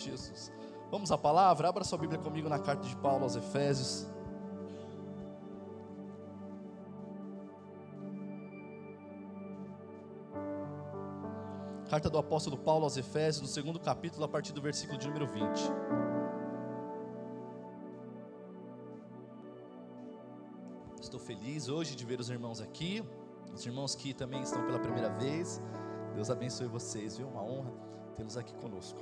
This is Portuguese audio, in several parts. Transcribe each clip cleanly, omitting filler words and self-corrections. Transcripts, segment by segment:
Jesus. Vamos à palavra? Abra sua Bíblia comigo na carta de Paulo aos Efésios. Carta do apóstolo Paulo aos Efésios, no segundo capítulo, a partir do versículo de número 20. Estou feliz hoje de ver os irmãos aqui, os irmãos que também estão pela primeira vez. Deus abençoe vocês, viu? Uma honra tê-los aqui conosco.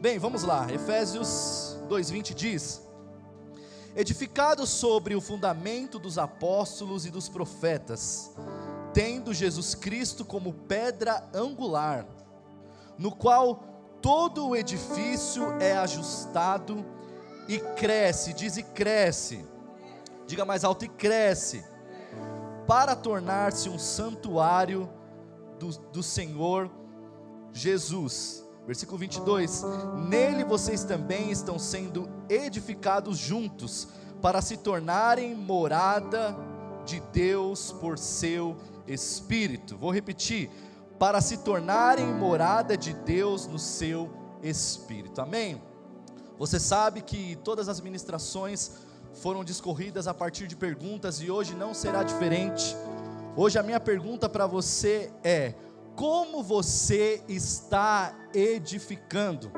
Bem, vamos lá, Efésios 2:20 diz: edificados sobre o fundamento dos apóstolos e dos profetas, tendo Jesus Cristo como pedra angular, no qual todo o edifício é ajustado e cresce, diz e cresce, diga mais alto, e cresce, para tornar-se um santuário do Senhor Jesus. Versículo 22, nele vocês também estão sendo edificados juntos, para se tornarem morada de Deus por seu Espírito. Vou repetir, para se tornarem morada de Deus no seu Espírito, amém? Você sabe que todas as ministrações foram discorridas a partir de perguntas, e hoje não será diferente. Hoje a minha pergunta para você é: como você está edificando?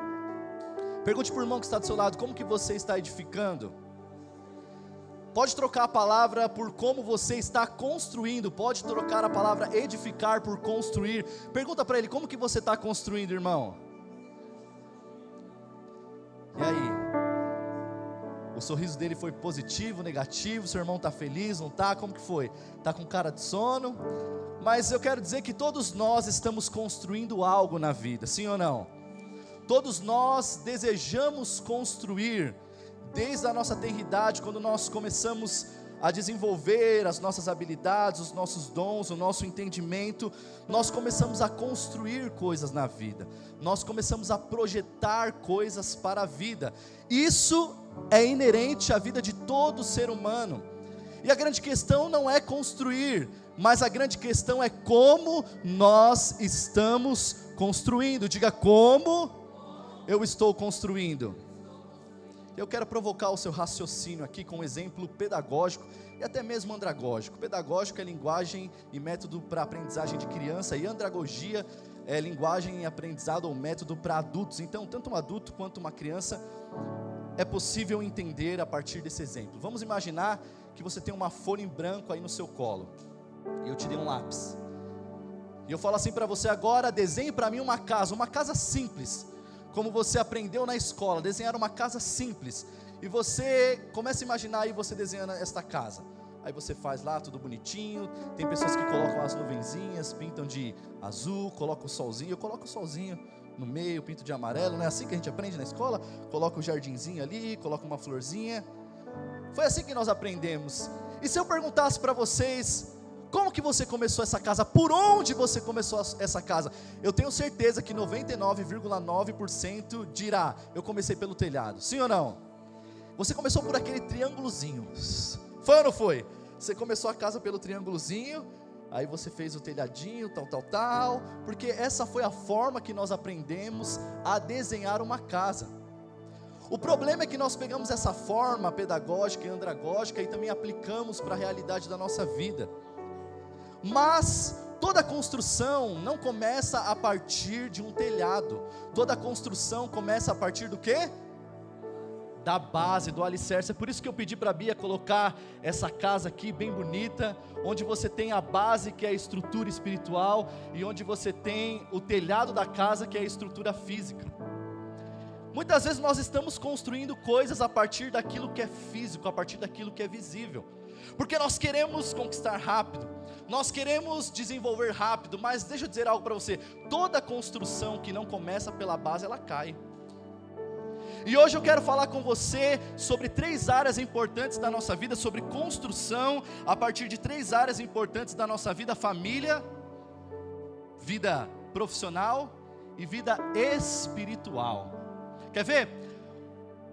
Pergunte para o irmão que está do seu lado: como que você está edificando? Pode trocar a palavra por como você está construindo. Pode trocar a palavra edificar por construir. Pergunta para ele: como que você está construindo, irmão? E aí? O sorriso dele foi positivo, negativo? Seu irmão está feliz, não está? Como que foi? Está com cara de sono? Mas eu quero dizer que todos nós estamos construindo algo na vida, sim ou não? Todos nós desejamos construir, desde a nossa tenridade, quando nós começamos a desenvolver as nossas habilidades, os nossos dons, o nosso entendimento, nós começamos a construir coisas na vida, nós começamos a projetar coisas para a vida. Isso é inerente à vida de todo ser humano. E a grande questão não é construir, mas a grande questão é como nós estamos construindo. Diga: como eu estou construindo. Eu quero provocar o seu raciocínio aqui com um exemplo pedagógico e até mesmo andragógico. Pedagógico é linguagem e método para aprendizagem de criança, e andragogia é linguagem e aprendizado ou método para adultos. Então, tanto um adulto quanto uma criança é possível entender a partir desse exemplo. Vamos imaginar que você tem uma folha em branco aí no seu colo, e eu te dei um lápis, e eu falo assim para você: agora desenhe para mim uma casa simples, como você aprendeu na escola, desenhar uma casa simples. E você começa a imaginar aí você desenhando esta casa. Aí você faz lá tudo bonitinho. Tem pessoas que colocam as nuvenzinhas, pintam de azul, colocam o solzinho. Eu coloco o solzinho no meio, pinto de amarelo. Não é assim que a gente aprende na escola? Coloca o jardinzinho ali, coloca uma florzinha. Foi assim que nós aprendemos. E se eu perguntasse para vocês: como que você começou essa casa? Por onde você começou essa casa? Eu tenho certeza que 99,9% dirá: eu comecei pelo telhado. Sim ou não? Você começou por aquele triângulozinho. Foi ou não foi? Você começou a casa pelo triângulozinho, aí você fez o telhadinho, tal, porque essa foi a forma que nós aprendemos a desenhar uma casa. O problema é que nós pegamos essa forma pedagógica e andragógica e também aplicamos para a realidade da nossa vida. Mas toda construção não começa a partir de um telhado. Toda construção começa a partir do quê? Da base, do alicerce. É por isso que eu pedi para a Bia colocar essa casa aqui bem bonita, onde você tem a base, que é a estrutura espiritual, e onde você tem o telhado da casa, que é a estrutura física. Muitas vezes nós estamos construindo coisas a partir daquilo que é físico, a partir daquilo que é visível, porque nós queremos conquistar rápido, nós queremos desenvolver rápido. Mas deixa eu dizer algo para você: toda construção que não começa pela base, ela cai. E hoje eu quero falar com você sobre 3 áreas importantes da nossa vida, sobre construção, a partir de 3 áreas importantes da nossa vida: família, vida profissional e vida espiritual. Quer ver?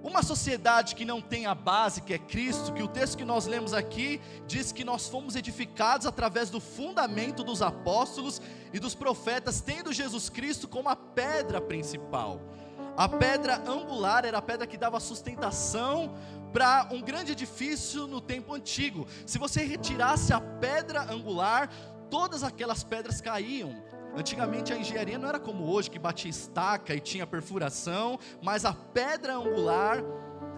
Uma sociedade que não tem a base, que é Cristo, que o texto que nós lemos aqui diz que nós fomos edificados através do fundamento dos apóstolos e dos profetas, tendo Jesus Cristo como a pedra principal. A pedra angular era a pedra que dava sustentação para um grande edifício no tempo antigo. Se você retirasse a pedra angular, todas aquelas pedras caíam. Antigamente a engenharia não era como hoje, que batia estaca e tinha perfuração, mas a pedra angular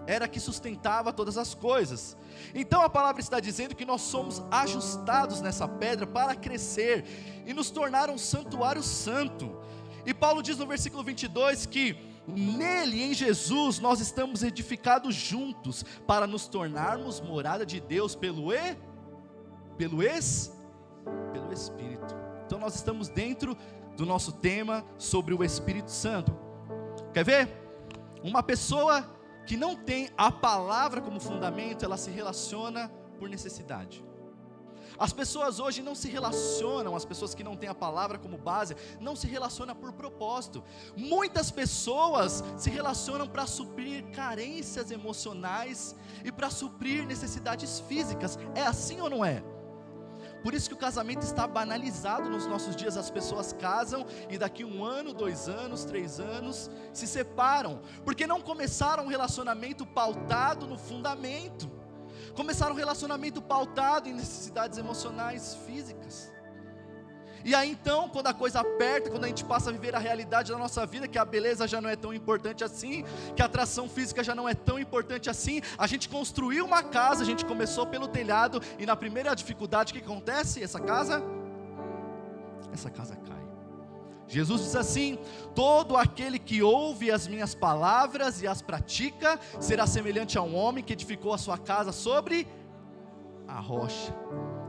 era que sustentava todas as coisas. Então a palavra está dizendo que nós somos ajustados nessa pedra para crescer e nos tornar um santuário santo. E Paulo diz no versículo 22 que nele, em Jesus, nós estamos edificados juntos para nos tornarmos morada de Deus pelo Espírito. Então nós estamos dentro do nosso tema sobre o Espírito Santo. Quer ver? Uma pessoa que não tem a palavra como fundamento, ela se relaciona por necessidade. As pessoas hoje não se relacionam, as pessoas que não têm a palavra como base, não se relacionam por propósito. Muitas pessoas se relacionam para suprir carências emocionais e para suprir necessidades físicas. É assim ou não é? Por isso que o casamento está banalizado nos nossos dias. As pessoas casam e daqui 1 ano, 2 anos, 3 anos se separam, porque não começaram um relacionamento pautado no fundamento. Começaram um relacionamento pautado em necessidades emocionais, físicas. E aí então, quando a coisa aperta, quando a gente passa a viver a realidade da nossa vida, que a beleza já não é tão importante assim, que a atração física já não é tão importante assim, a gente construiu uma casa, a gente começou pelo telhado, e na primeira dificuldade, o que acontece? Essa casa cai. Jesus diz assim: todo aquele que ouve as minhas palavras e as pratica, será semelhante a um homem que edificou a sua casa sobre a rocha.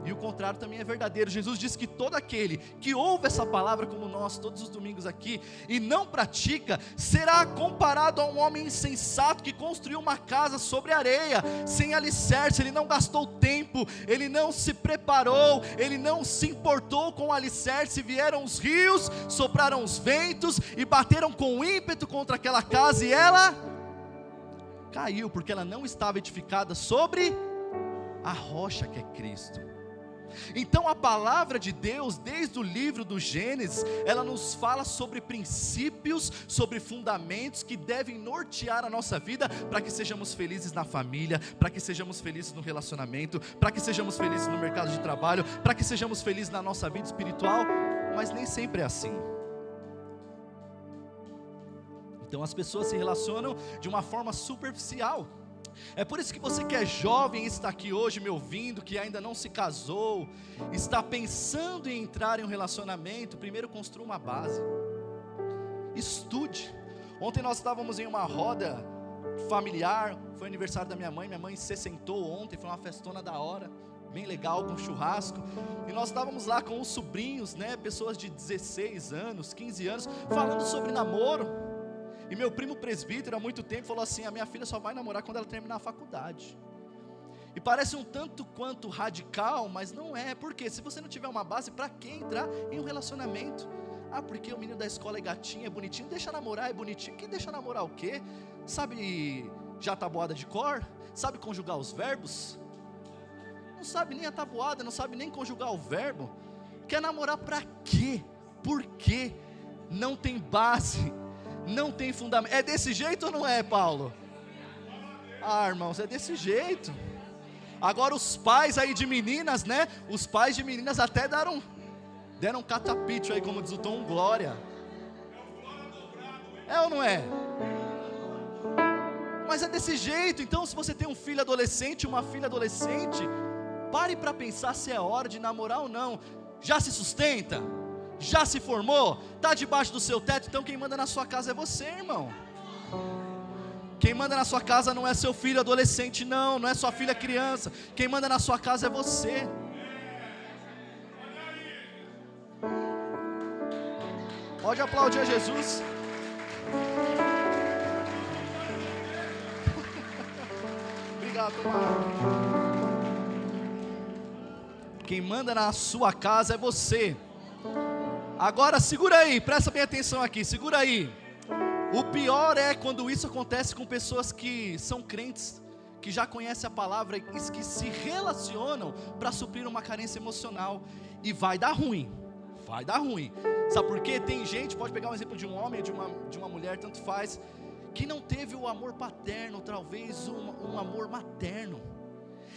E o contrário também é verdadeiro. Jesus diz que todo aquele que ouve essa palavra, como nós todos os domingos aqui, e não pratica, será comparado a um homem insensato que construiu uma casa sobre areia, sem alicerce. Ele não gastou tempo, ele não se preparou, ele não se importou com o alicerce. Vieram os rios, sopraram os ventos e bateram com ímpeto contra aquela casa, e ela caiu, porque ela não estava edificada sobre a rocha que é Cristo. Então a palavra de Deus, desde o livro do Gênesis, ela nos fala sobre princípios, sobre fundamentos que devem nortear a nossa vida, para que sejamos felizes na família, para que sejamos felizes no relacionamento, para que sejamos felizes no mercado de trabalho, para que sejamos felizes na nossa vida espiritual. Mas nem sempre é assim. Então as pessoas se relacionam de uma forma superficial. É por isso que você que é jovem, está aqui hoje me ouvindo, que ainda não se casou, está pensando em entrar em um relacionamento, primeiro construa uma base, estude. Ontem nós estávamos em uma roda familiar, foi aniversário da minha mãe se sentou ontem, foi uma festona da hora, bem legal, com churrasco, e nós estávamos lá com os sobrinhos, pessoas de 16 anos, 15 anos, falando sobre namoro. E meu primo presbítero há muito tempo falou assim: a minha filha só vai namorar quando ela terminar a faculdade. E parece um tanto quanto radical, mas não é. Porque se você não tiver uma base, para que entrar em um relacionamento? Ah, porque o menino da escola é gatinho, é bonitinho, deixa namorar, é bonitinho. Quem deixa namorar o quê? Sabe já tabuada de cor? Sabe conjugar os verbos? Não sabe nem a tabuada, não sabe nem conjugar o verbo. Quer namorar para quê? Por quê? Não tem base, não tem fundamento. É desse jeito ou não é, Paulo? Ah, irmãos, é desse jeito. Agora os pais aí de meninas, os pais de meninas até deram um catapício aí, como diz o Tom Glória. É ou não é? Mas é desse jeito. Então se você tem um filho adolescente, uma filha adolescente, pare para pensar se é hora de namorar ou não. Já se sustenta? Já se formou? Está debaixo do seu teto? Então quem manda na sua casa é você, irmão. Quem manda na sua casa não é seu filho adolescente, não é sua filha criança. Quem manda na sua casa é você. Pode aplaudir a Jesus. Obrigado, irmão. Quem manda na sua casa é você. Agora segura aí, presta bem atenção aqui, segura aí. O pior é quando isso acontece com pessoas que são crentes, que já conhecem a palavra e que se relacionam para suprir uma carência emocional. E vai dar ruim, vai dar ruim. Sabe por quê? Tem gente, pode pegar um exemplo de um homem, de uma mulher, tanto faz, que não teve o amor paterno, talvez um amor materno.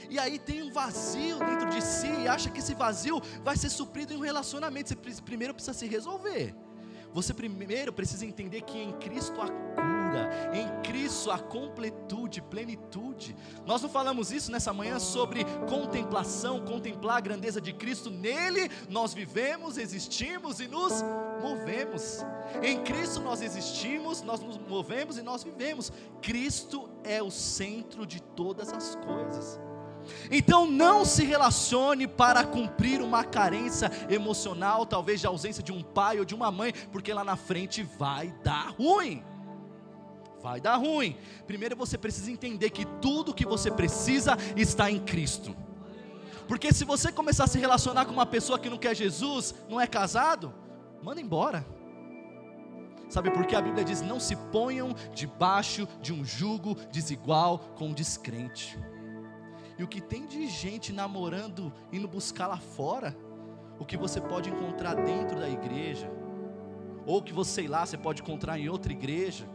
E aí tem um vazio dentro de si, e acha que esse vazio vai ser suprido em um relacionamento. Você primeiro precisa se resolver. Você primeiro precisa entender que em Cristo há cura, em Cristo há completude, plenitude. Nós não falamos isso nessa manhã sobre contemplação, contemplar a grandeza de Cristo. Nele nós vivemos, existimos e nos movemos. Em Cristo nós existimos, nós nos movemos e nós vivemos. Cristo é o centro de todas as coisas. Então não se relacione para cumprir uma carência emocional, talvez de ausência de um pai ou de uma mãe, porque lá na frente vai dar ruim. Vai dar ruim. Primeiro você precisa entender que tudo que você precisa está em Cristo. Porque se você começar a se relacionar com uma pessoa que não quer Jesus, não é casado, manda embora. Sabe por quê? A Bíblia diz: não se ponham debaixo de um jugo desigual com um descrente. E o que tem de gente namorando, indo buscar lá fora, o que você pode encontrar dentro da igreja, ou que você, sei lá, você pode encontrar em outra igreja.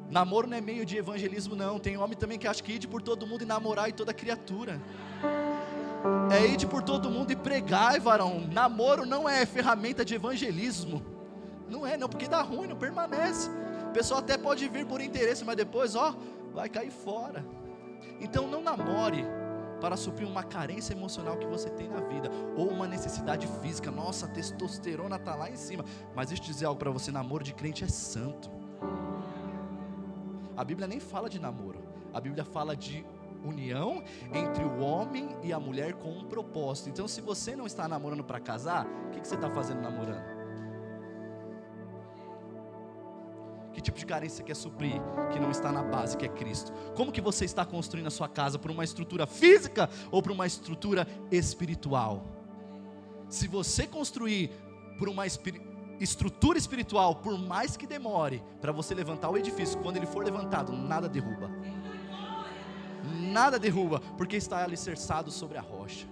Namoro não é meio de evangelismo não. Tem homem também que acha que ir por todo mundo e namorar e toda criatura. É ir por todo mundo e pregar, varão. Namoro não é ferramenta de evangelismo. Não é não, porque dá ruim, não permanece. O pessoal até pode vir por interesse, mas depois, vai cair fora. Então não namore para suprir uma carência emocional que você tem na vida, ou uma necessidade física. Nossa, a testosterona está lá em cima. Mas deixa eu dizer algo para você: namoro de crente é santo. A Bíblia nem fala de namoro, a Bíblia fala de união entre o homem e a mulher com um propósito. Então se você não está namorando para casar, o que você está fazendo namorando? Que tipo de carência você quer suprir, que não está na base, que é Cristo? Como que você está construindo a sua casa? Por uma estrutura física ou por uma estrutura espiritual? Se você construir por uma estrutura espiritual, por mais que demore para você levantar o edifício, quando ele for levantado, nada derruba. Nada derruba, porque está alicerçado sobre a rocha.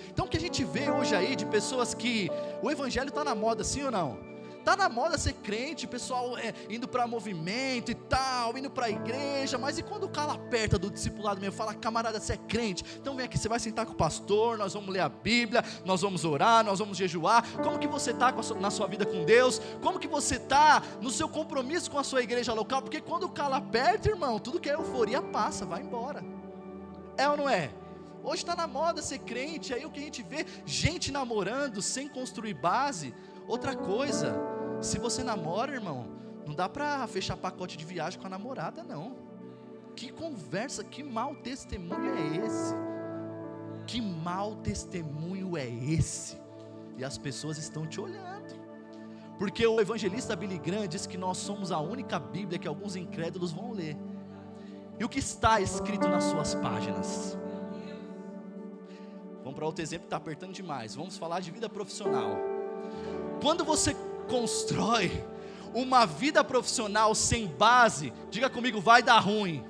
Então o que a gente vê hoje aí de pessoas que o evangelho está na moda, sim ou não? Está na moda ser crente, pessoal indo para movimento e tal, indo para a igreja, mas e quando o cara aperta do discipulado mesmo, fala: camarada, você é crente, então vem aqui, você vai sentar com o pastor, nós vamos ler a Bíblia, nós vamos orar, nós vamos jejuar. Como que você está na sua vida com Deus? Como que você está no seu compromisso com a sua igreja local? Porque quando o cara aperta, irmão, tudo que é euforia passa, vai embora. É ou não é? Hoje está na moda ser crente, aí o que a gente vê, gente namorando sem construir base. Outra coisa, se você namora, irmão, não dá para fechar pacote de viagem com a namorada, não. Que conversa, que mau testemunho é esse? Que mau testemunho é esse? E as pessoas estão te olhando. Porque o evangelista Billy Graham diz que nós somos a única Bíblia que alguns incrédulos vão ler. E o que está escrito nas suas páginas? Vamos para outro exemplo que está apertando demais. Vamos falar de vida profissional. Quando você constrói uma vida profissional sem base, diga comigo, vai dar ruim.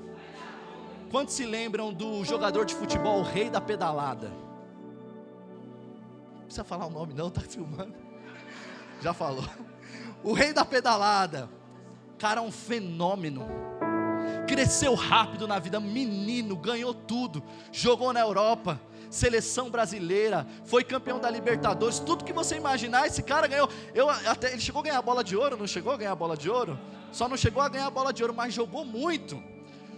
Quantos se lembram do jogador de futebol, o rei da pedalada? Não precisa falar o nome não, tá filmando. Já falou. O rei da pedalada. Cara, um fenômeno. Cresceu rápido na vida, menino, ganhou tudo. Jogou na Europa, seleção brasileira, foi campeão da Libertadores, tudo que você imaginar, esse cara ganhou. Ele chegou a ganhar a bola de ouro, não chegou a ganhar a bola de ouro? Só não chegou a ganhar a bola de ouro, mas jogou muito.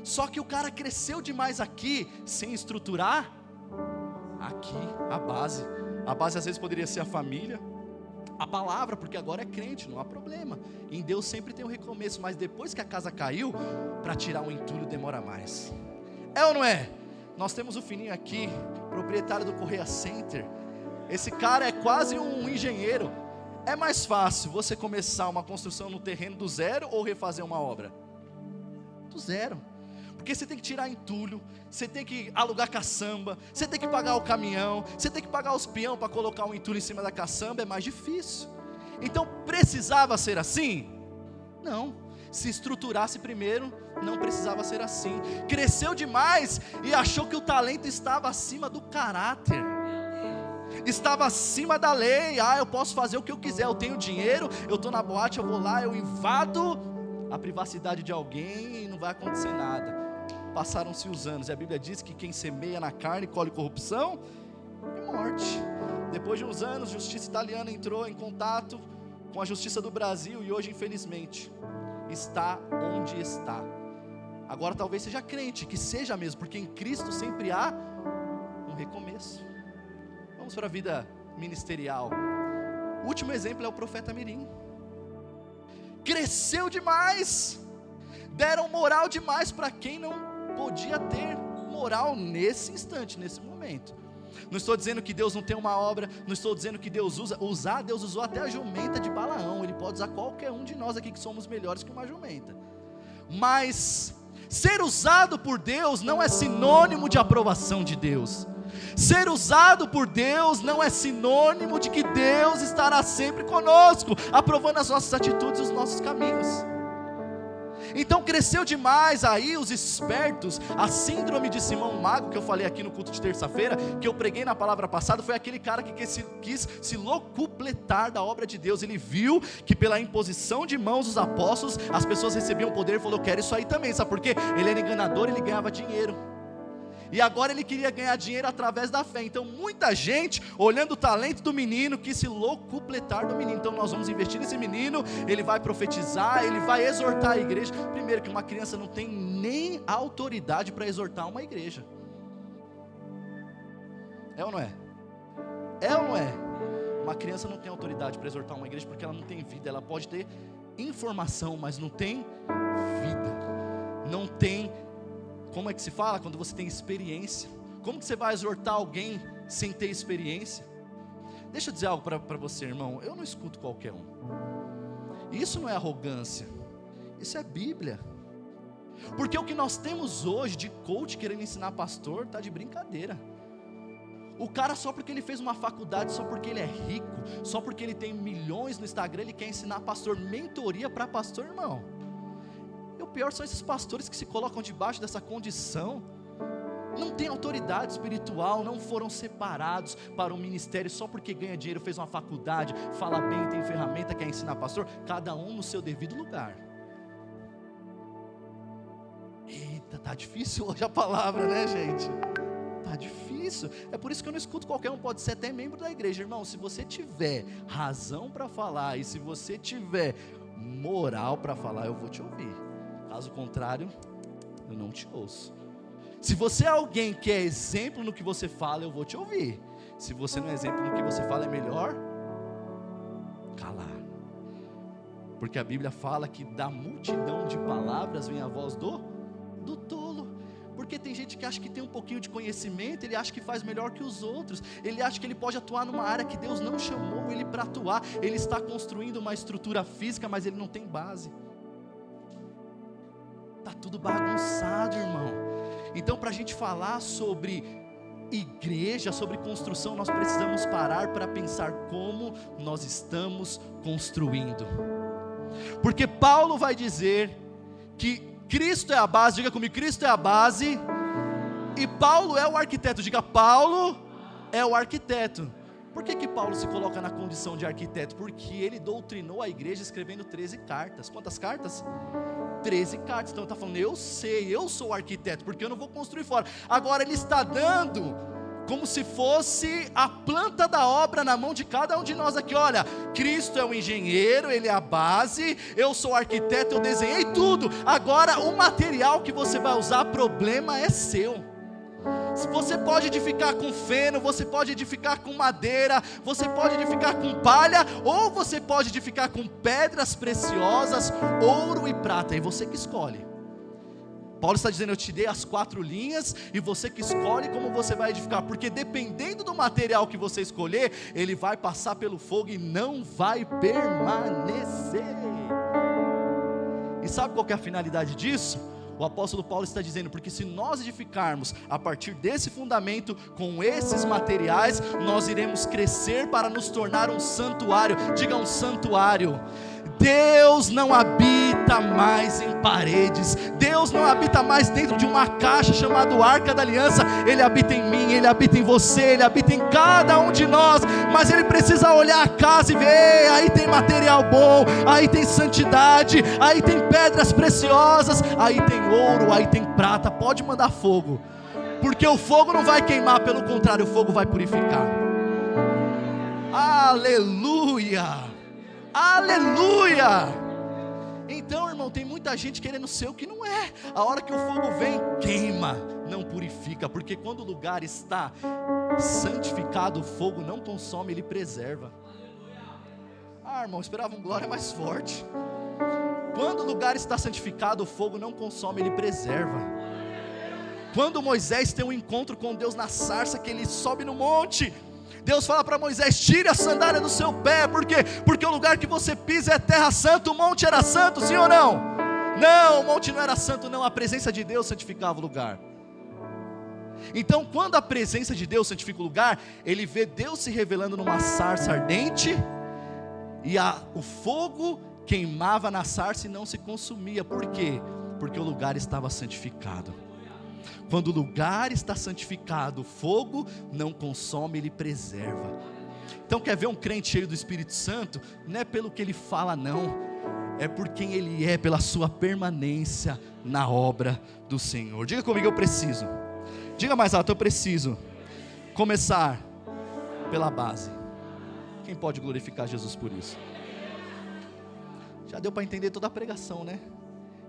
Só que o cara cresceu demais aqui, sem estruturar aqui a base. A base às vezes poderia ser a família, a palavra, porque agora é crente, não há problema. Em Deus sempre tem um recomeço, mas depois que a casa caiu, para tirar um entulho demora mais. É ou não é? Nós temos o Fininho aqui, proprietário do Correia Center. Esse cara é quase um engenheiro. É mais fácil você começar uma construção no terreno do zero ou refazer uma obra? Do zero. Porque você tem que tirar entulho, você tem que alugar caçamba, você tem que pagar o caminhão, você tem que pagar os peão para colocar um entulho em cima da caçamba, é mais difícil. Então precisava ser assim? Não. Se estruturasse primeiro, não precisava ser assim. Cresceu demais e achou que o talento estava acima do caráter, estava acima da lei. Eu posso fazer o que eu quiser, eu tenho dinheiro, eu estou na boate, eu vou lá, eu invado a privacidade de alguém e não vai acontecer nada. Passaram-se os anos, e a Bíblia diz que quem semeia na carne colhe corrupção e morte. Depois de uns anos, a justiça italiana entrou em contato com a justiça do Brasil, e hoje, infelizmente, está onde está. Agora talvez seja crente, que seja mesmo, porque em Cristo sempre há um recomeço. Vamos para a vida ministerial. O último exemplo é o profeta Mirim. Cresceu demais, deram moral demais para quem não podia ter moral nesse instante, nesse momento. Não estou dizendo que Deus não tem uma obra, não estou dizendo que Deus usar, Deus usou até a jumenta de Balaão. Ele pode usar qualquer um de nós aqui que somos melhores que uma jumenta. Mas ser usado por Deus não é sinônimo de aprovação de Deus. Ser usado por Deus não é sinônimo de que Deus estará sempre conosco, aprovando as nossas atitudes e os nossos caminhos. Então cresceu demais aí os espertos. A síndrome de Simão Mago, que eu falei aqui no culto de terça-feira, que eu preguei na palavra passada, foi aquele cara que quis se locupletar da obra de Deus. Ele viu que pela imposição de mãos dos apóstolos, as pessoas recebiam poder, e falou: eu quero isso aí também. Sabe por quê? Ele era enganador, ele ganhava dinheiro, e agora ele queria ganhar dinheiro através da fé. Então muita gente, olhando o talento do menino, quis se locupletar do menino. Então nós vamos investir nesse menino, ele vai profetizar, ele vai exortar a igreja. Primeiro, que uma criança não tem nem autoridade para exortar uma igreja. É ou não é? É ou não é? Uma criança não tem autoridade para exortar uma igreja, porque ela não tem vida. Ela pode ter informação, mas não tem vida. Não tem. Como é que se fala quando você tem experiência? Como que você vai exortar alguém sem ter experiência? Deixa eu dizer algo para você, irmão. Eu não escuto qualquer um. Isso não é arrogância, isso é Bíblia. Porque o que nós temos hoje de coach querendo ensinar pastor, está de brincadeira. O cara, só porque ele fez uma faculdade, só porque ele é rico, só porque ele tem milhões no Instagram, ele quer ensinar pastor. Mentoria para pastor, irmão. E o pior são esses pastores que se colocam debaixo dessa condição, não têm autoridade espiritual, não foram separados para o ministério só porque ganha dinheiro, fez uma faculdade, fala bem, tem ferramenta, quer ensinar pastor. Cada um no seu devido lugar. Eita, tá difícil hoje a palavra, né, gente? Tá difícil. É por isso que eu não escuto qualquer um. Pode ser até membro da igreja, irmão. Se você tiver razão para falar, e se você tiver moral para falar, eu vou te ouvir. Caso contrário, eu não te ouço. Se você é alguém que é exemplo no que você fala, eu vou te ouvir. Se você não é exemplo no que você fala, é melhor calar. Porque a Bíblia fala que da multidão de palavras vem a voz do tolo. Porque tem gente que acha que tem um pouquinho de conhecimento, ele acha que faz melhor que os outros, ele acha que ele pode atuar numa área que Deus não chamou ele para atuar. Ele está construindo uma estrutura física, mas ele não tem base. Está tudo bagunçado, irmão. Então, para a gente falar sobre igreja, sobre construção, nós precisamos parar para pensar como nós estamos construindo. Porque Paulo vai dizer que Cristo é a base. Diga comigo, Cristo é a base, e Paulo é o arquiteto. Diga, Paulo é o arquiteto. Por que Paulo se coloca na condição de arquiteto? Porque ele doutrinou a igreja escrevendo 13 cartas. Quantas cartas? 13 cartas. Então ele está falando, eu sei, eu sou o arquiteto, porque eu não vou construir fora. Agora ele está dando como se fosse a planta da obra na mão de cada um de nós aqui. Olha, Cristo é o engenheiro, Ele é a base, eu sou o arquiteto, eu desenhei tudo. Agora o material que você vai usar, problema é seu. Você pode edificar com feno, você pode edificar com madeira, você pode edificar com palha, ou você pode edificar com pedras preciosas, ouro e prata, é você que escolhe. Paulo está dizendo, eu te dei as 4 linhas, e você que escolhe como você vai edificar, porque dependendo do material que você escolher, ele vai passar pelo fogo e não vai permanecer. E sabe qual que é a finalidade disso? O apóstolo Paulo está dizendo, porque se nós edificarmos a partir desse fundamento, com esses materiais, nós iremos crescer para nos tornar um santuário. Diga, um santuário. Deus não habita habita mais em paredes. Deus não habita mais dentro de uma caixa chamada Arca da Aliança. Ele habita em mim, Ele habita em você, Ele habita em cada um de nós. Mas Ele precisa olhar a casa e ver: aí tem material bom, aí tem santidade, aí tem pedras preciosas, aí tem ouro, aí tem prata. Pode mandar fogo, porque o fogo não vai queimar, pelo contrário, o fogo vai purificar. Aleluia, aleluia. Então, irmão, tem muita gente querendo ser o que não é. A hora que o fogo vem, queima, não purifica. Porque quando o lugar está santificado, o fogo não consome, ele preserva. Irmão, esperava um glória mais forte. Quando o lugar está santificado, o fogo não consome, ele preserva. Quando Moisés tem um encontro com Deus na sarça, que ele sobe no monte, Deus fala para Moisés: tire a sandália do seu pé. Por quê? Porque o lugar que você pisa é terra santa. O monte era santo, sim ou não? Não, o monte não era santo não. A presença de Deus santificava o lugar. Então, quando a presença de Deus santifica o lugar, ele vê Deus se revelando numa sarça ardente, e o fogo queimava na sarça e não se consumia. Por quê? Porque o lugar estava santificado. Quando o lugar está santificado, o fogo não consome, ele preserva. Então, quer ver um crente cheio do Espírito Santo? Não é pelo que ele fala não, é por quem ele é, pela sua permanência na obra do Senhor. Diga comigo: eu preciso. Diga mais alto: eu preciso começar pela base. Quem pode glorificar Jesus por isso? Já deu para entender toda a pregação, né?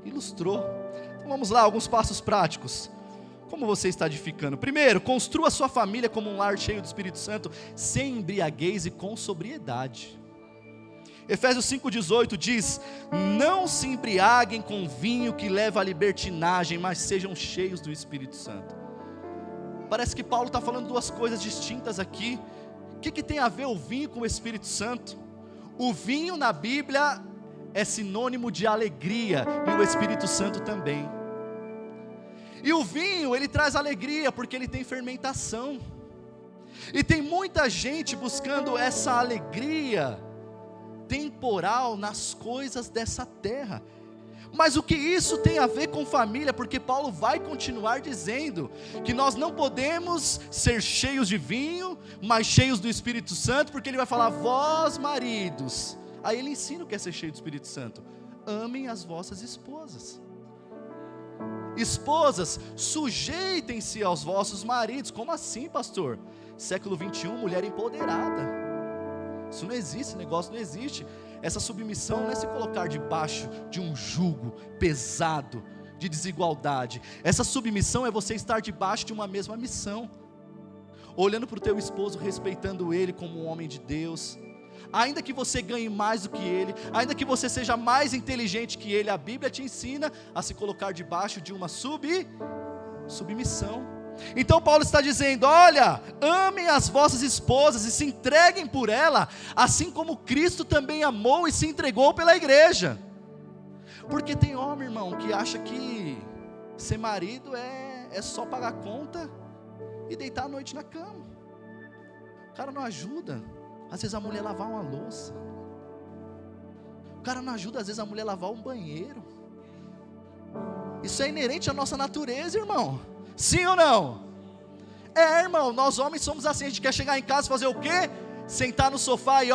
Ilustrou. Então vamos lá, alguns passos práticos. Como você está edificando? Primeiro, construa sua família como um lar cheio do Espírito Santo, sem embriaguez e com sobriedade. Efésios 5,18 diz: não se embriaguem com vinho que leva à libertinagem, mas sejam cheios do Espírito Santo. Parece que Paulo está falando duas coisas distintas aqui. O que tem a ver o vinho com o Espírito Santo? O vinho na Bíblia é sinônimo de alegria, e o Espírito Santo também. E o vinho, ele traz alegria, porque ele tem fermentação. E tem muita gente buscando essa alegria temporal nas coisas dessa terra. Mas o que isso tem a ver com família? Porque Paulo vai continuar dizendo que nós não podemos ser cheios de vinho, mas cheios do Espírito Santo, porque ele vai falar: vós maridos. Aí ele ensina o que é ser cheio do Espírito Santo: amem as vossas esposas. Esposas, sujeitem-se aos vossos maridos. Como assim, pastor? Século 21, mulher empoderada. Isso não existe, esse negócio não existe. Essa submissão não é se colocar debaixo de um jugo pesado, de desigualdade. Essa submissão é você estar debaixo de uma mesma missão, olhando para o teu esposo, respeitando ele como um homem de Deus. Ainda que você ganhe mais do que ele, ainda que você seja mais inteligente que ele, a Bíblia te ensina a se colocar debaixo de uma submissão. Então Paulo está dizendo: olha, amem as vossas esposas e se entreguem por ela, assim como Cristo também amou e se entregou pela igreja. Porque tem homem, irmão, que acha que ser marido é só pagar conta e deitar à noite na cama. O cara não ajuda, às vezes, a mulher lavar uma louça. O cara não ajuda, às vezes, a mulher lavar um banheiro. Isso é inerente à nossa natureza, irmão. Sim ou não? É, irmão, nós homens somos assim. A gente quer chegar em casa e fazer o quê? Sentar no sofá e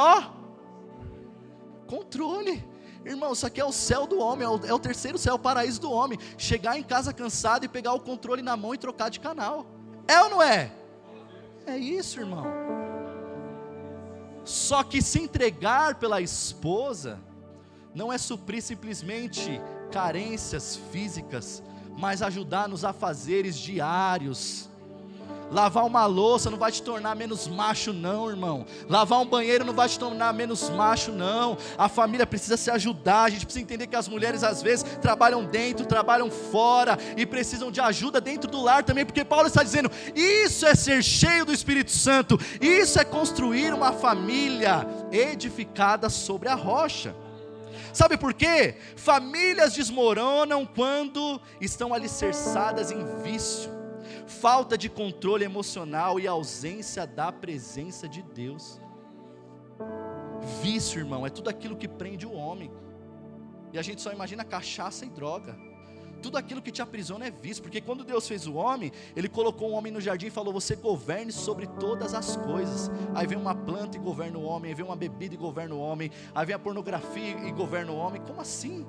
controle. Irmão, isso aqui é o céu do homem, é o terceiro céu, o paraíso do homem. Chegar em casa cansado e pegar o controle na mão e trocar de canal. É ou não é? É isso, irmão. Só que se entregar pela esposa não é suprir simplesmente carências físicas, mas ajudar nos afazeres diários. Lavar uma louça não vai te tornar menos macho não, irmão. Lavar um banheiro não vai te tornar menos macho não. A família precisa se ajudar. A gente precisa entender que as mulheres às vezes trabalham dentro, trabalham fora, e precisam de ajuda dentro do lar também, porque Paulo está dizendo: isso é ser cheio do Espírito Santo, isso é construir uma família edificada sobre a rocha. Sabe por quê? Famílias desmoronam quando estão alicerçadas em vício, falta de controle emocional e ausência da presença de Deus. Vício, irmão, é tudo aquilo que prende o homem. E a gente só imagina cachaça e droga. Tudo aquilo que te aprisiona é vício, porque quando Deus fez o homem, Ele colocou o homem no jardim e falou: você governe sobre todas as coisas. Aí vem uma planta e governa o homem, aí vem uma bebida e governa o homem, aí vem a pornografia e governa o homem. Como assim?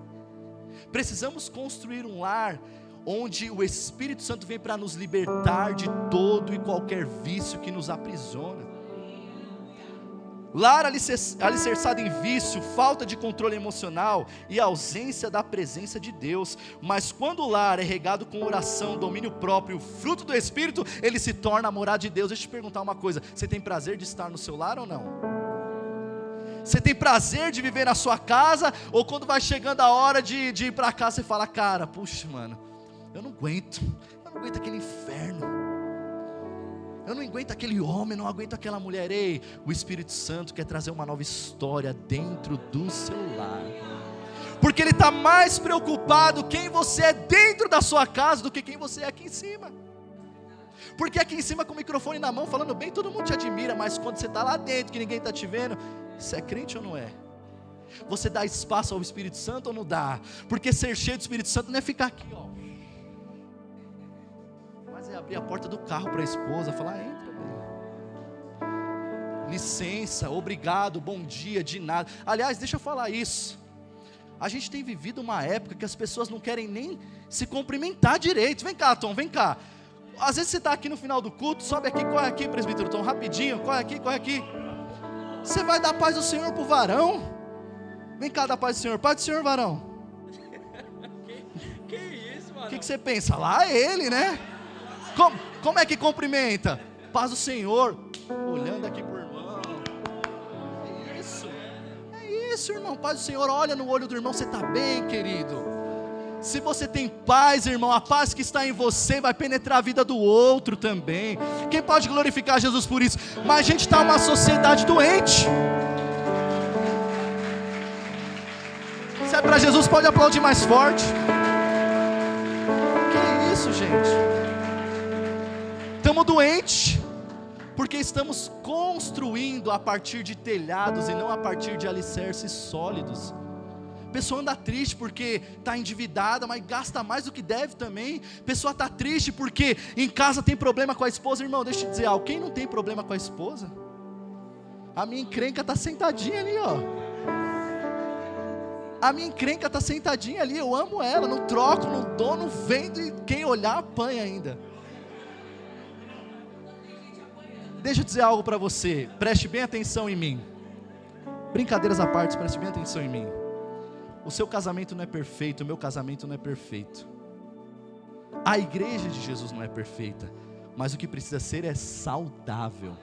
Precisamos construir um lar onde o Espírito Santo vem para nos libertar de todo e qualquer vício que nos aprisiona. Lar alicerçado em vício, falta de controle emocional e ausência da presença de Deus. Mas quando o lar é regado com oração, domínio próprio, fruto do Espírito, ele se torna a morada de Deus. Deixa eu te perguntar uma coisa: você tem prazer de estar no seu lar ou não? Você tem prazer de viver na sua casa? Ou quando vai chegando a hora de ir para casa, você fala: cara, puxa mano, eu não aguento aquele inferno, eu não aguento aquele homem, eu não aguento aquela mulher. Ei, o Espírito Santo quer trazer uma nova história dentro do seu lar, porque Ele está mais preocupado quem você é dentro da sua casa do que quem você é aqui em cima. Porque aqui em cima com o microfone na mão, falando bem, todo mundo te admira, mas quando você está lá dentro, que ninguém está te vendo, você é crente ou não é? Você dá espaço ao Espírito Santo ou não dá? Porque ser cheio do Espírito Santo não é ficar aqui, ó, mas é abrir a porta do carro para a esposa, falar: entra, bem, licença, obrigado, bom dia, de nada. Aliás, deixa eu falar isso, a gente tem vivido uma época que as pessoas não querem nem se cumprimentar direito. Vem cá, Tom, vem cá. Às vezes você está aqui no final do culto, sobe aqui, corre aqui, presbítero Tom, rapidinho, corre aqui. Você vai dar paz do Senhor para o varão? Vem cá, dar paz do Senhor. Paz do Senhor, varão. Que isso, mano? O que você pensa? Lá é ele, né? Como é que cumprimenta? Paz do Senhor. Olhando aqui pro irmão. É isso, irmão. Paz do Senhor. Olha no olho do irmão. Você está bem, querido? Se você tem paz, irmão, a paz que está em você vai penetrar a vida do outro também. Quem pode glorificar Jesus por isso? Mas a gente está numa sociedade doente. Se é para Jesus, pode aplaudir mais forte. Que isso, gente? Estamos doentes, porque estamos construindo a partir de telhados e não a partir de alicerces sólidos. A pessoa anda triste porque está endividada, mas gasta mais do que deve também. A pessoa está triste porque em casa tem problema com a esposa. Irmão, deixa eu te dizer algo: quem não tem problema com a esposa? A minha encrenca está sentadinha ali, ó. A minha encrenca está sentadinha ali, eu amo ela, não troco, não dou, não vendo, e quem olhar apanha ainda. Deixa eu dizer algo para você, preste bem atenção em mim. Brincadeiras à parte, preste bem atenção em mim. O seu casamento não é perfeito, o meu casamento não é perfeito. A igreja de Jesus não é perfeita, mas o que precisa ser é saudável.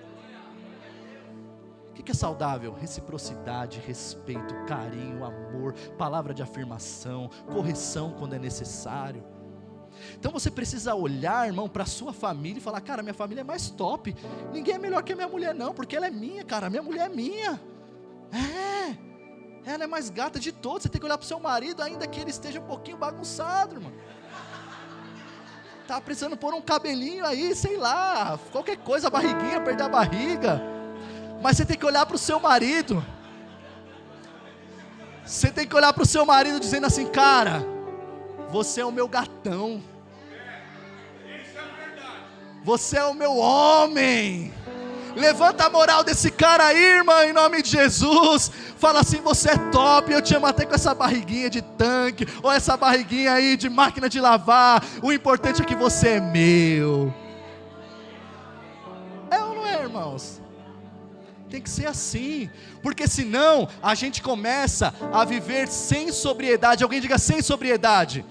O que é saudável? Reciprocidade, respeito, carinho, amor, palavra de afirmação, correção quando é necessário. Então você precisa olhar, irmão, para a sua família e falar: cara, minha família é mais top. Ninguém é melhor que a minha mulher não, porque ela é minha, cara, a minha mulher é minha. Ela é mais gata de todos. Você tem que olhar para o seu marido, ainda que ele esteja um pouquinho bagunçado, irmão. Tá precisando pôr um cabelinho aí, sei lá, qualquer coisa, a barriguinha, perder a barriga. Mas você tem que olhar para o seu marido. Você tem que olhar para o seu marido dizendo assim: cara, você é o meu gatão. Você é o meu homem. Levanta a moral desse cara aí, irmã, em nome de Jesus. Fala assim: você é top, eu te amo até com essa barriguinha de tanque, ou essa barriguinha aí de máquina de lavar. O importante é que você é meu. É ou não é, irmãos? Tem que ser assim, porque senão a gente começa a viver sem sobriedade. Alguém diga: sem sobriedade.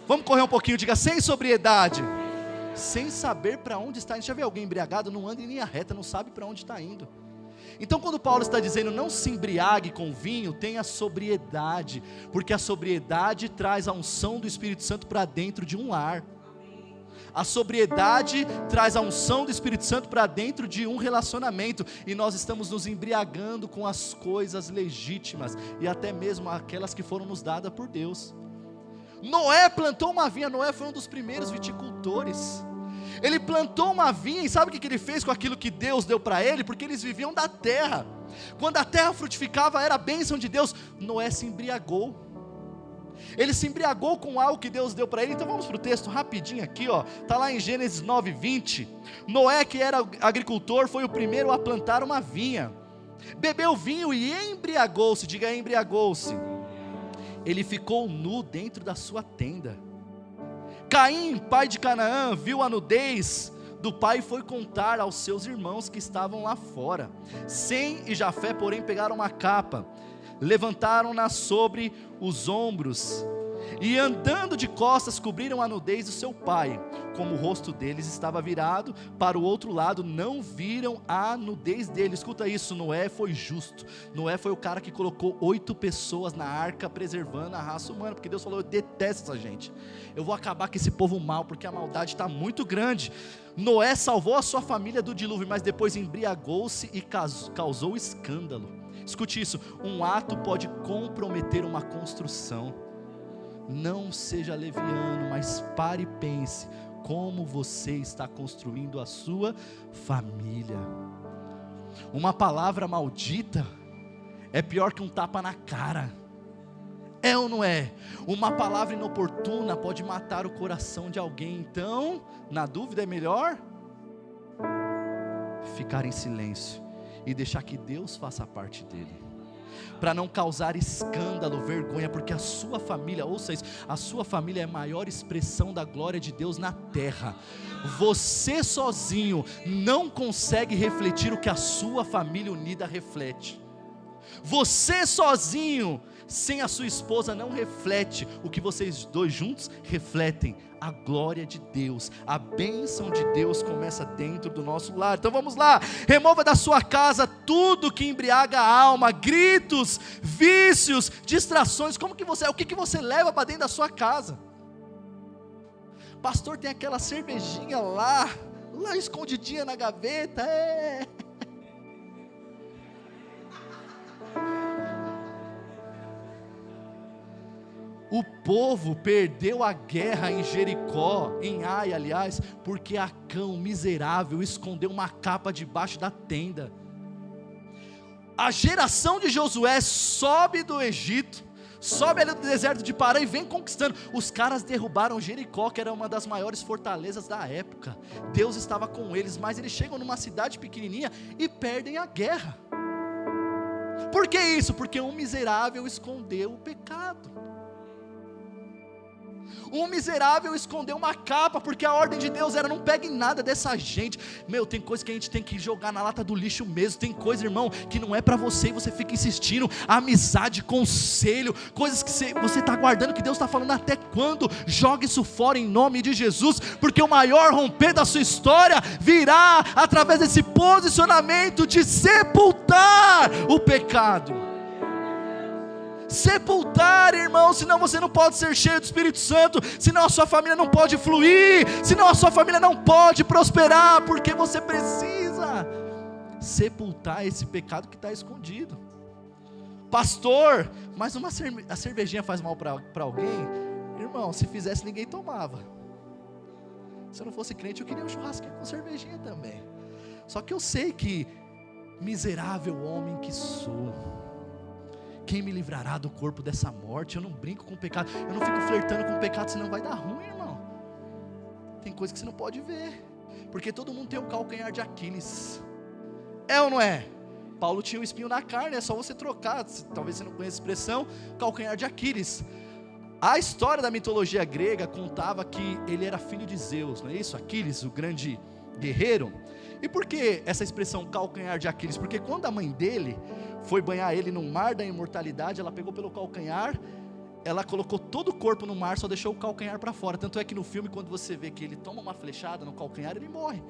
Vamos correr um pouquinho, diga: sem sobriedade. Sem saber para onde está. A gente já vê alguém embriagado, não anda em linha reta, não sabe para onde está indo. Então quando Paulo está dizendo: não se embriague com vinho, tenha sobriedade, porque a sobriedade traz a unção do Espírito Santo para dentro de um lar. A sobriedade traz a unção do Espírito Santo para dentro de um relacionamento, e nós estamos nos embriagando com as coisas legítimas, e até mesmo aquelas que foram nos dadas por Deus. Noé plantou uma vinha. Noé foi um dos primeiros viticultores. Ele plantou uma vinha, e sabe o que ele fez com aquilo que Deus deu para ele? Porque eles viviam da terra. Quando a terra frutificava, era a bênção de Deus. Noé se embriagou. Ele se embriagou com algo que Deus deu para ele. Então vamos para o texto rapidinho aqui, ó. Está lá em Gênesis 9:20. Noé, que era agricultor, foi o primeiro a plantar uma vinha. Bebeu vinho e embriagou-se. Diga aí, embriagou-se. Ele ficou nu dentro da sua tenda. Caim, pai de Canaã, viu a nudez do pai e foi contar aos seus irmãos que estavam lá fora. Sem e Jafé, porém, pegaram uma capa, levantaram-na sobre os ombros e andando de costas cobriram a nudez do seu pai. Como o rosto deles estava virado para o outro lado, não viram a nudez dele. Escuta isso, Noé foi justo. Noé foi o cara que colocou 8 pessoas na arca, preservando a raça humana, porque Deus falou: eu detesto essa gente, eu vou acabar com esse povo mau, porque a maldade está muito grande. Noé salvou a sua família do dilúvio, mas depois embriagou-se e causou escândalo. Escute isso, um ato pode comprometer uma construção. Não seja leviano, mas pare e pense como você está construindo a sua família. Uma palavra maldita é pior que um tapa na cara. É ou não é? Uma palavra inoportuna pode matar o coração de alguém. Então, na dúvida, é melhor ficar em silêncio e deixar que Deus faça a parte dele, para não causar escândalo, vergonha, porque a sua família, ouça isso, a sua família é a maior expressão da glória de Deus na terra. Você sozinho não consegue refletir o que a sua família unida reflete. Você sozinho, sem a sua esposa, não reflete o que vocês dois juntos refletem. A glória de Deus, a bênção de Deus começa dentro do nosso lar. Então vamos lá, remova da sua casa tudo que embriaga a alma, gritos, vícios, distrações. O que você leva para dentro da sua casa? Pastor, tem aquela cervejinha lá escondidinha na gaveta, O povo perdeu a guerra em Jericó, em Ai, aliás, porque Acã, miserável, escondeu uma capa debaixo da tenda. A geração de Josué sobe do Egito, sobe ali do deserto de Parã e vem conquistando. Os caras derrubaram Jericó, que era uma das maiores fortalezas da época. Deus estava com eles, mas eles chegam numa cidade pequenininha e perdem a guerra. Por que isso? Porque um miserável escondeu o pecado. Um miserável escondeu uma capa, porque a ordem de Deus era: não pegue nada dessa gente. Tem coisa que a gente tem que jogar na lata do lixo mesmo. Tem coisa, irmão, que não é para você e você fica insistindo. Amizade, conselho, coisas que você está guardando, que Deus está falando: até quando? Joga isso fora em nome de Jesus, porque o maior romper da sua história virá através desse posicionamento de sepultar o pecado. Sepultar, irmão, senão você não pode ser cheio do Espírito Santo, senão a sua família não pode fluir, senão a sua família não pode prosperar, porque você precisa sepultar esse pecado que está escondido. Pastor, mas a cervejinha faz mal para alguém? Irmão, se fizesse ninguém tomava. Se eu não fosse crente, eu queria um churrasquinho com cervejinha também. Só que eu sei que, miserável homem que sou, quem me livrará do corpo dessa morte? Eu não brinco com o pecado, eu não fico flertando com o pecado, senão vai dar ruim, irmão. Tem coisa que você não pode ver, porque todo mundo tem o calcanhar de Aquiles. É ou não é? Paulo tinha um espinho na carne, é só você trocar. Talvez você não conheça a expressão, calcanhar de Aquiles. A história da mitologia grega contava que ele era filho de Zeus, não é isso? Aquiles, o grande guerreiro. E por que essa expressão calcanhar de Aquiles? Porque quando a mãe dele foi banhar ele no mar da imortalidade, ela pegou pelo calcanhar, ela colocou todo o corpo no mar, só deixou o calcanhar para fora. Tanto é que no filme, quando você vê que ele toma uma flechada no calcanhar, ele morre.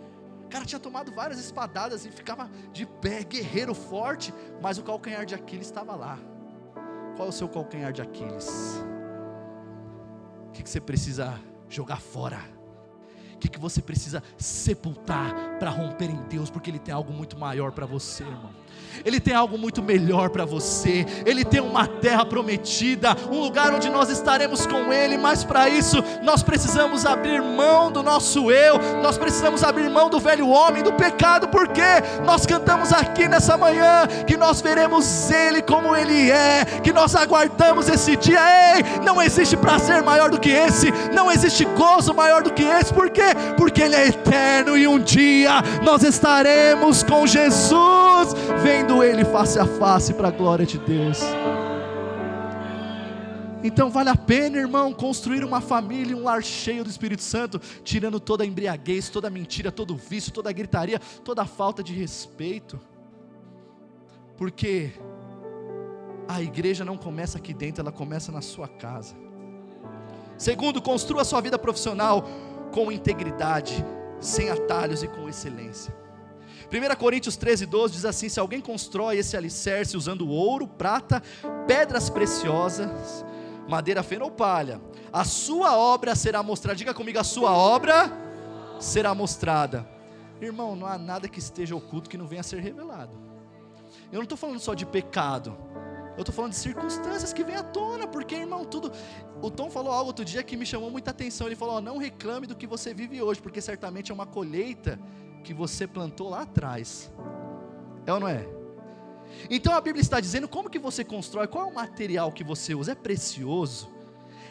O cara tinha tomado várias espadadas e ficava de pé, guerreiro forte, mas o calcanhar de Aquiles estava lá. Qual é o seu calcanhar de Aquiles? O que você precisa jogar fora? O que você precisa sepultar para romper em Deus, porque Ele tem algo muito maior para você, irmão. Ele tem algo muito melhor para você. Ele tem uma terra prometida, um lugar onde nós estaremos com Ele. Mas para isso nós precisamos abrir mão do nosso eu. Nós precisamos abrir mão do velho homem, do pecado. Porque nós cantamos aqui nessa manhã que nós veremos Ele como Ele é, que nós aguardamos esse dia. Ei, não existe prazer maior do que esse, não existe gozo maior do que esse. Por quê? Porque Ele é eterno, e um dia nós estaremos com Jesus, vendo Ele face a face, para a glória de Deus. Então vale a pena, irmão, construir uma família, um lar cheio do Espírito Santo, tirando toda a embriaguez, toda a mentira, todo o vício, toda a gritaria, toda a falta de respeito. Porque a igreja não começa aqui dentro, ela começa na sua casa. Segundo, construa a sua vida profissional com integridade, sem atalhos e com excelência. 1 Coríntios 13:12 diz assim: se alguém constrói esse alicerce usando ouro, prata, pedras preciosas, madeira fena ou palha, a sua obra será mostrada. Diga comigo: a sua obra será mostrada. Irmão, não há nada que esteja oculto que não venha a ser revelado. Eu não estou falando só de pecado, eu estou falando de circunstâncias que vêm à tona. Porque, irmão, tudo... O Tom falou algo outro dia que me chamou muita atenção. Ele falou: não reclame do que você vive hoje, porque certamente é uma colheita que você plantou lá atrás. É ou não é? Então a Bíblia está dizendo como que você constrói. Qual é o material que você usa? É precioso?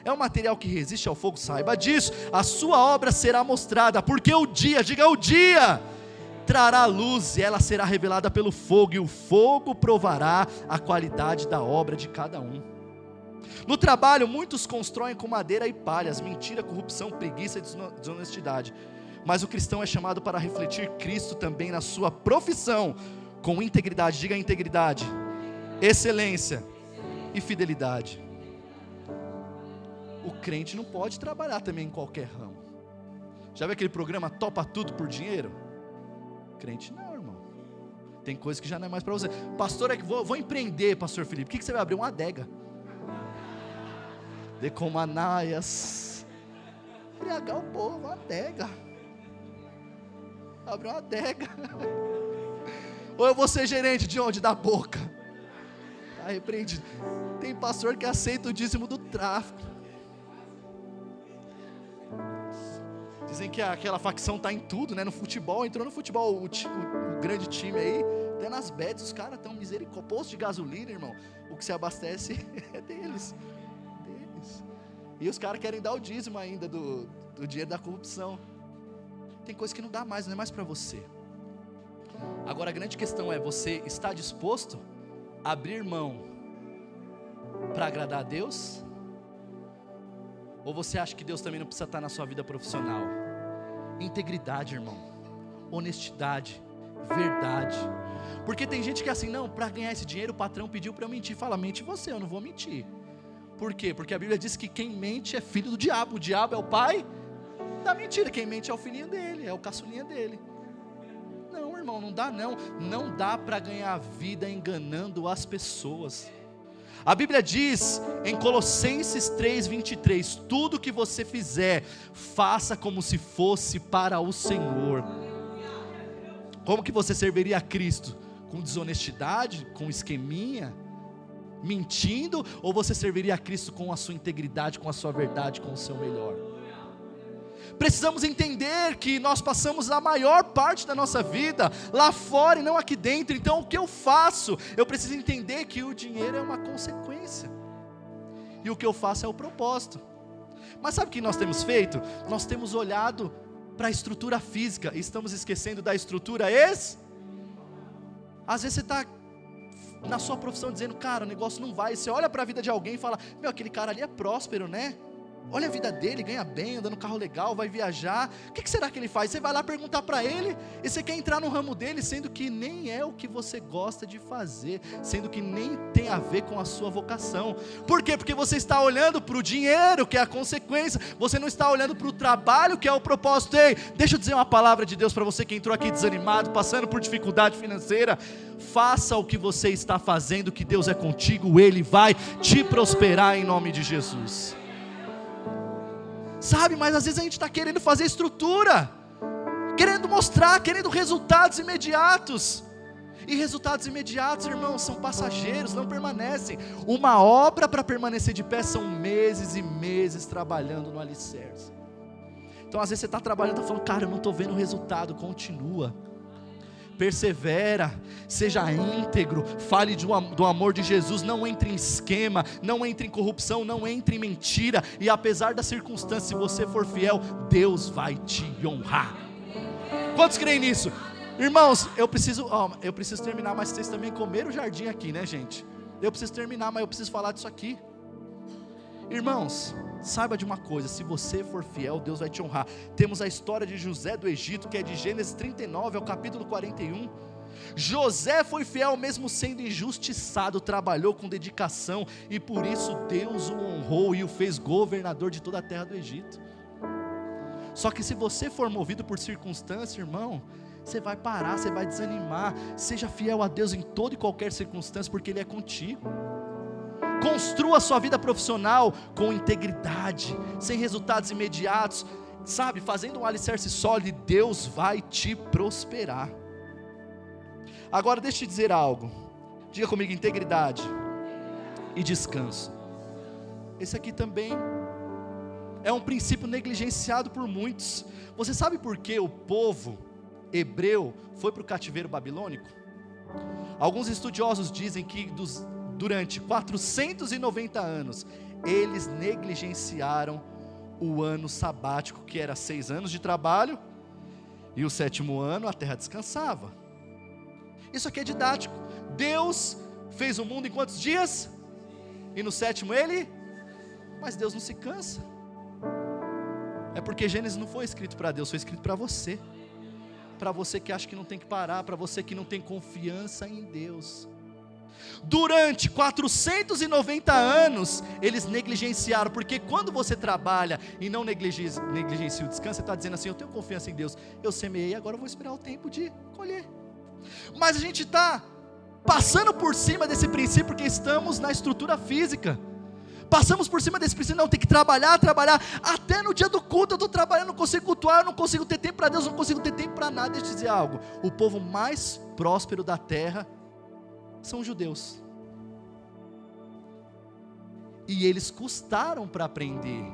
É um material que resiste ao fogo? Saiba disso. A sua obra será mostrada, porque o dia, diga o dia, trará luz, e ela será revelada pelo fogo, e o fogo provará a qualidade da obra de cada um. No trabalho, muitos constroem com madeira e palhas, mentira, corrupção, preguiça e desonestidade. Mas o cristão é chamado para refletir Cristo também na sua profissão, com integridade. Diga integridade, excelência e fidelidade. O crente não pode trabalhar também em qualquer ramo. Já viu aquele programa Topa Tudo por Dinheiro? Crente não, irmão. Tem coisa que já não é mais para você. Pastor, é que vou empreender, pastor Felipe. O que você vai abrir? Uma adega. Decomanaias. Embriagar o povo, uma adega. Abre uma adega. Ou eu vou ser gerente de onde? Da Boca. Está repreendido. Tem pastor que aceita o dízimo do tráfico. Dizem que aquela facção está em tudo, né? No futebol, entrou no futebol o grande time aí, até nas bets os caras estão misericórdia. Posto de gasolina, irmão, o que se abastece é deles. E os caras querem dar o dízimo ainda do dinheiro da corrupção. Tem coisa que não dá mais, não é mais para você. Agora a grande questão é: você está disposto a abrir mão para agradar a Deus? Ou você acha que Deus também não precisa estar na sua vida profissional? Integridade, irmão, honestidade, verdade. Porque tem gente que é assim: não, para ganhar esse dinheiro o patrão pediu para eu mentir. Fala: mente você, eu não vou mentir. Por quê? Porque a Bíblia diz que quem mente é filho do diabo. O diabo é o pai da mentira. Quem mente é o filhinho dele, é o caçulinha dele. Não, irmão, não dá não. Não dá para ganhar vida enganando as pessoas. A Bíblia diz em Colossenses 3:23: tudo que você fizer, faça como se fosse para o Senhor. Como que você serviria a Cristo? Com desonestidade, com esqueminha, mentindo? Ou você serviria a Cristo com a sua integridade, com a sua verdade, com o seu melhor? Precisamos entender que nós passamos a maior parte da nossa vida lá fora e não aqui dentro. Então o que eu faço? Eu preciso entender que o dinheiro é uma consequência, e o que eu faço é o propósito. Mas sabe o que nós temos feito? Nós temos olhado para a estrutura física e estamos esquecendo da estrutura Às vezes você está na sua profissão dizendo: cara, o negócio não vai. Você olha para a vida de alguém e fala: meu, aquele cara ali é próspero, né? Olha a vida dele, ganha bem, anda no carro legal, vai viajar. O que será que ele faz? Você vai lá perguntar para ele, e você quer entrar no ramo dele, sendo que nem é o que você gosta de fazer, sendo que nem tem a ver com a sua vocação. Por quê? Porque você está olhando para o dinheiro, que é a consequência. Você não está olhando para o trabalho, que é o propósito. Ei, deixa eu dizer uma palavra de Deus para você que entrou aqui desanimado, passando por dificuldade financeira. Faça o que você está fazendo, que Deus é contigo, Ele vai te prosperar em nome de Jesus. sabe? Mas às vezes a gente está querendo fazer estrutura, querendo mostrar, querendo resultados imediatos. E resultados imediatos, irmãos, são passageiros, não permanecem. Uma obra para permanecer de pé são meses e meses trabalhando no alicerce. Então às vezes você está trabalhando, está falando, cara, eu não estou vendo o resultado. Continua, persevera, seja íntegro, fale do amor de Jesus, não entre em esquema, não entre em corrupção, não entre em mentira. E apesar das circunstâncias, se você for fiel, Deus vai te honrar. Quantos creem nisso? Irmãos, eu preciso terminar, mas vocês também comeram o jardim aqui, né, gente? Eu preciso terminar, mas eu preciso falar disso aqui. Irmãos, saiba de uma coisa, se você for fiel, Deus vai te honrar. Temos a história de José do Egito, que é de Gênesis 39 ao capítulo 41. José foi fiel mesmo sendo injustiçado, trabalhou com dedicação, e por isso Deus o honrou e o fez governador de toda a terra do Egito. Só que se você for movido por circunstância, irmão, você vai parar, você vai desanimar. Seja fiel a Deus em toda e qualquer circunstância, porque Ele é contigo. Construa a sua vida profissional com integridade, sem resultados imediatos, sabe, fazendo um alicerce sólido, e Deus vai te prosperar. Agora deixa eu te dizer algo, diga comigo: integridade e descanso. Esse aqui também é um princípio negligenciado por muitos. Você sabe por que o povo hebreu foi para o cativeiro babilônico? Alguns estudiosos dizem que durante 490 anos, eles negligenciaram o ano sabático, que era 6 anos de trabalho, e o 7º ano a terra descansava. Isso aqui é didático. Deus fez o mundo em quantos dias? E no 7º Ele? Mas Deus não se cansa. É porque Gênesis não foi escrito para Deus, foi escrito para você. Para você que acha que não tem que parar, para você que não tem confiança em Deus. Durante 490 anos, eles negligenciaram, porque quando você trabalha e não negligencia o descanso, você está dizendo assim: eu tenho confiança em Deus, eu semeei, agora eu vou esperar o tempo de colher. Mas a gente está passando por cima desse princípio, porque estamos na estrutura física. Passamos por cima desse princípio, não, tem que trabalhar, até no dia do culto eu estou trabalhando, não consigo cultuar, eu não consigo ter tempo para Deus, não consigo ter tempo para nada. Deixa eu te dizer algo, o povo mais próspero da terra são os judeus, e eles custaram para aprender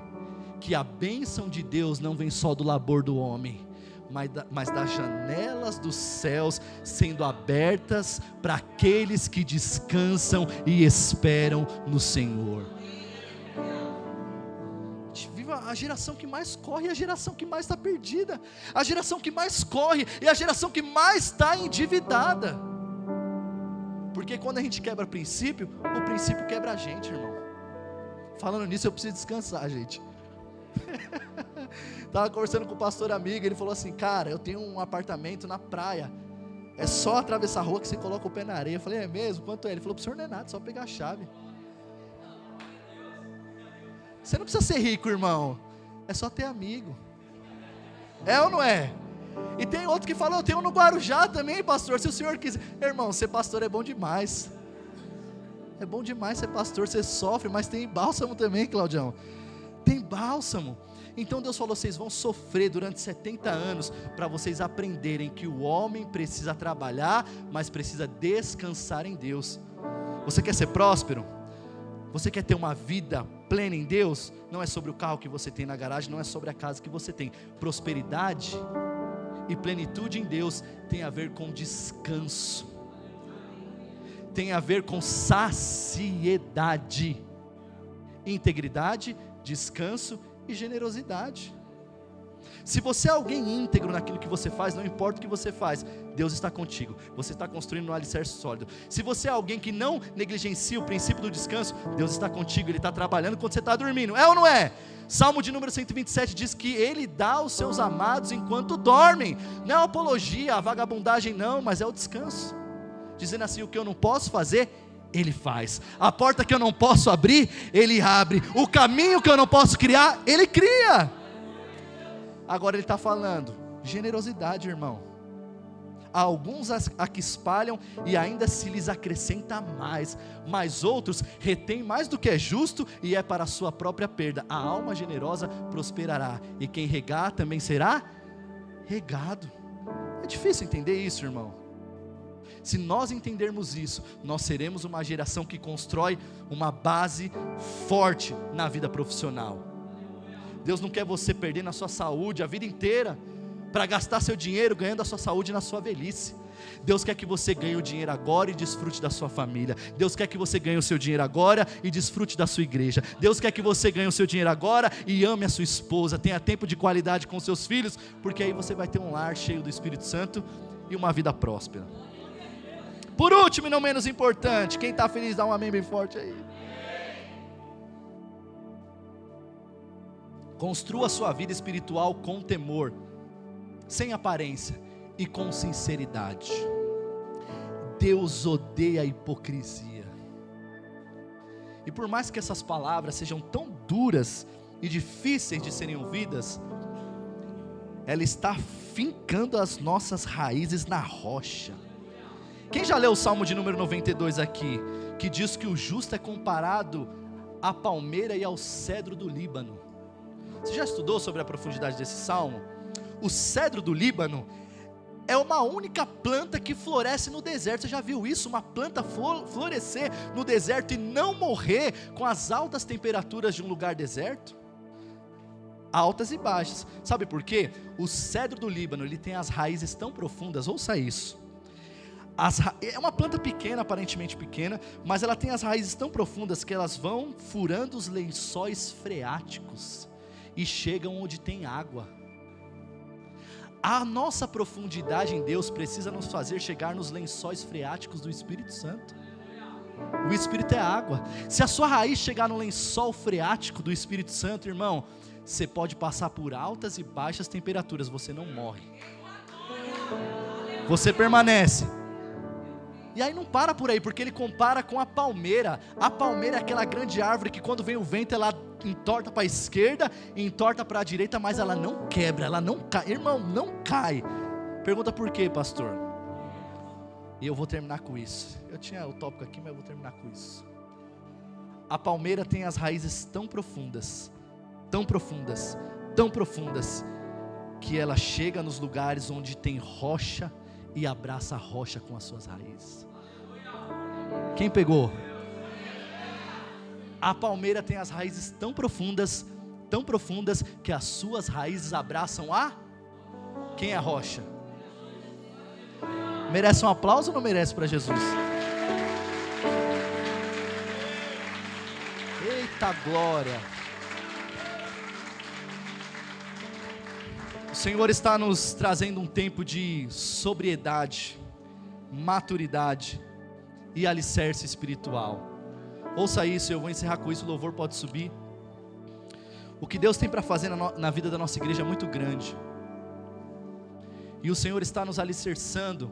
que a bênção de Deus não vem só do labor do homem, mas das janelas dos céus sendo abertas para aqueles que descansam e esperam no Senhor. A geração que mais corre é a geração que mais está perdida. A geração que mais corre é a geração que mais está endividada. Porque quando a gente quebra princípio, o princípio quebra a gente, irmão. Falando nisso, eu preciso descansar, gente. Estava conversando com o pastor amigo, ele falou assim: cara, eu tenho um apartamento na praia, é só atravessar a rua que você coloca o pé na areia. Eu falei: é mesmo? Quanto é? Ele falou: pro senhor não é nada, só pegar a chave. Você não precisa ser rico, irmão, é só ter amigo. É ou não é? E tem outro que falou: eu tenho no Guarujá também, pastor, se o senhor quiser. Irmão, ser pastor é bom demais. É bom demais ser pastor, você sofre, mas tem bálsamo também, Claudião. Tem bálsamo. Então Deus falou: vocês vão sofrer durante 70 anos, para vocês aprenderem que o homem precisa trabalhar, mas precisa descansar em Deus. Você quer ser próspero? Você quer ter uma vida plena em Deus? Não é sobre o carro que você tem na garagem, não é sobre a casa que você tem. Prosperidade e plenitude em Deus tem a ver com descanso, tem a ver com saciedade, integridade, descanso e generosidade. Se você é alguém íntegro naquilo que você faz, não importa o que você faz, Deus está contigo, você está construindo um alicerce sólido. Se você é alguém que não negligencia o princípio do descanso, Deus está contigo, Ele está trabalhando quando você está dormindo, é ou não é? Salmo de número 127 diz que Ele dá aos seus amados enquanto dormem. Não é a apologia, a vagabundagem não, mas é o descanso, dizendo assim: o que eu não posso fazer, Ele faz. A porta que eu não posso abrir, Ele abre. O caminho que eu não posso criar, Ele cria. Agora Ele está falando generosidade, irmão. há alguns a que espalham e ainda se lhes acrescenta mais, mas outros retêm mais do que é justo e é para a sua própria perda. A alma generosa prosperará e quem regar também será regado. É difícil entender isso, irmão. Se nós entendermos isso, nós seremos uma geração que constrói uma base forte na vida profissional. Deus não quer você perder na sua saúde a vida inteira para gastar seu dinheiro ganhando a sua saúde na sua velhice. Deus quer que você ganhe o dinheiro agora e desfrute da sua família. Deus quer que você ganhe o seu dinheiro agora e desfrute da sua igreja. Deus quer que você ganhe o seu dinheiro agora e ame a sua esposa, tenha tempo de qualidade com seus filhos, porque aí você vai ter um lar cheio do Espírito Santo e uma vida próspera. Por último e não menos importante, quem está feliz dá um amém bem forte aí. Construa a sua vida espiritual com temor, sem aparência e com sinceridade. Deus odeia a hipocrisia. E por mais que essas palavras sejam tão duras e difíceis de serem ouvidas, ela está fincando as nossas raízes na rocha. Quem já leu o Salmo de número 92 aqui, que diz que o justo é comparado à palmeira e ao cedro do Líbano? Você já estudou sobre a profundidade desse salmo? O cedro do Líbano é uma única planta que floresce no deserto. Você já viu isso? Uma planta florescer no deserto e não morrer com as altas temperaturas de um lugar deserto? Altas e baixas. Sabe por quê? O cedro do Líbano, ele tem as raízes tão profundas, ouça isso. É uma planta pequena, aparentemente pequena, mas ela tem as raízes tão profundas que elas vão furando os lençóis freáticos e chegam onde tem água. A nossa profundidade em Deus precisa nos fazer chegar nos lençóis freáticos do Espírito Santo. O Espírito é água. Se a sua raiz chegar no lençol freático do Espírito Santo, irmão, você pode passar por altas e baixas temperaturas, você não morre, você permanece. E aí não para por aí, porque ele compara com a palmeira. A palmeira é aquela grande árvore que quando vem o vento ela entorta para a esquerda, entorta para a direita, mas ela não quebra, ela não cai. Irmão, não cai. Pergunta por quê, pastor? E eu vou terminar com isso. Eu tinha o tópico aqui, mas eu vou terminar com isso. A palmeira tem as raízes tão profundas, tão profundas, tão profundas, que ela chega nos lugares onde tem rocha e abraça a rocha com as suas raízes. Quem pegou? A palmeira tem as raízes tão profundas, que as suas raízes abraçam a... Quem é a rocha? Merece um aplauso ou não merece para Jesus? Eita glória! O Senhor está nos trazendo um tempo de sobriedade, maturidade e alicerce espiritual. Ouça isso, eu vou encerrar com isso, o louvor pode subir. O que Deus tem para fazer na vida da nossa igreja é muito grande. E o Senhor está nos alicerçando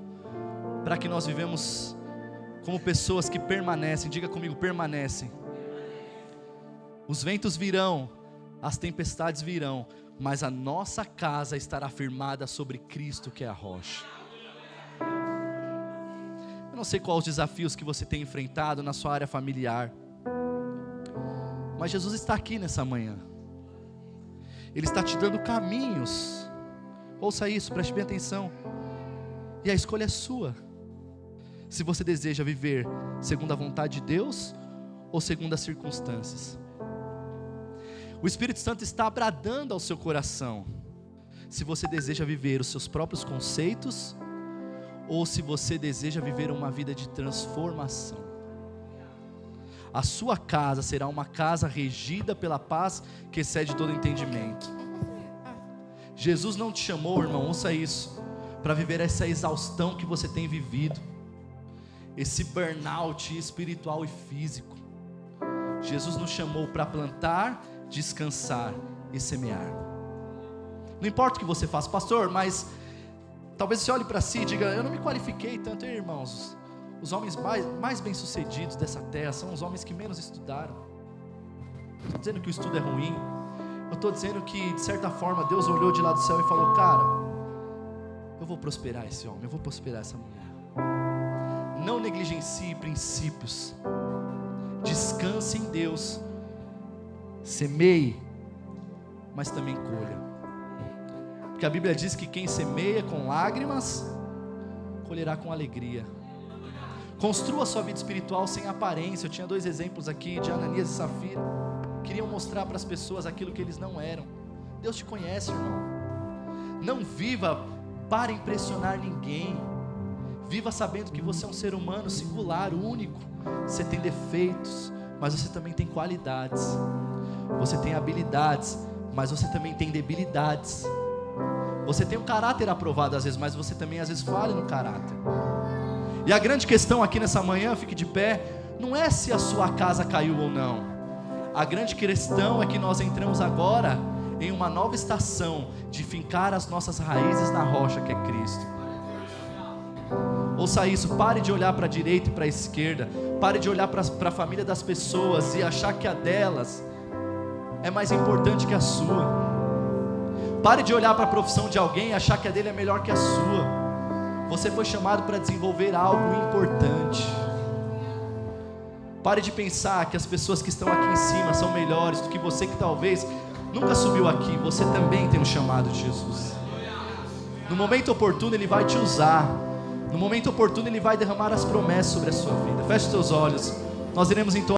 para que nós vivemos como pessoas que permanecem. Diga comigo, permanecem. Os ventos virão, as tempestades virão, mas a nossa casa estará firmada sobre Cristo, que é a rocha. Eu não sei quais os desafios que você tem enfrentado na sua área familiar, mas Jesus está aqui nessa manhã. Ele está te dando caminhos. Ouça isso, preste bem atenção. E a escolha é sua. Se você deseja viver segundo a vontade de Deus ou segundo as circunstâncias. O Espírito Santo está bradando ao seu coração. Se você deseja viver os seus próprios conceitos ou se você deseja viver uma vida de transformação. A sua casa será uma casa regida pela paz que excede todo entendimento. Jesus não te chamou, irmão, ouça isso, para viver essa exaustão que você tem vivido, esse burnout espiritual e físico. Jesus nos chamou para plantar, descansar e semear. Não importa o que você faça, pastor, mas talvez você olhe para si e diga: eu não me qualifiquei tanto. Irmãos, os homens mais bem-sucedidos dessa terra são os homens que menos estudaram. Não estou dizendo que o estudo é ruim, eu estou dizendo que de certa forma Deus olhou de lá do céu e falou: cara, eu vou prosperar esse homem, eu vou prosperar essa mulher. Não negligencie princípios. Descanse em Deus. Semeie, mas também colha. Porque a Bíblia diz que quem semeia com lágrimas, colherá com alegria. Construa a sua vida espiritual sem aparência. Eu tinha 2 exemplos aqui de Ananias e Safira. Queriam mostrar para as pessoas aquilo que eles não eram. Deus te conhece, irmão. Não viva para impressionar ninguém. Viva sabendo que você é um ser humano singular, único. Você tem defeitos, mas você também tem qualidades. Você tem habilidades, mas você também tem debilidades. Você tem um caráter aprovado às vezes, mas você também às vezes falha no caráter. E a grande questão aqui nessa manhã, fique de pé, não é se a sua casa caiu ou não. A grande questão é que nós entramos agora em uma nova estação de fincar as nossas raízes na rocha que é Cristo. Ouça isso, pare de olhar para a direita e para a esquerda. Pare de olhar para a família das pessoas e achar que a delas é mais importante que a sua. Pare de olhar para a profissão de alguém e achar que a dele é melhor que a sua. Você foi chamado para desenvolver algo importante. Pare de pensar que as pessoas que estão aqui em cima são melhores do que você que talvez nunca subiu aqui. Você também tem um chamado de Jesus. No momento oportuno Ele vai te usar. No momento oportuno Ele vai derramar as promessas sobre a sua vida. Feche seus olhos. Nós iremos então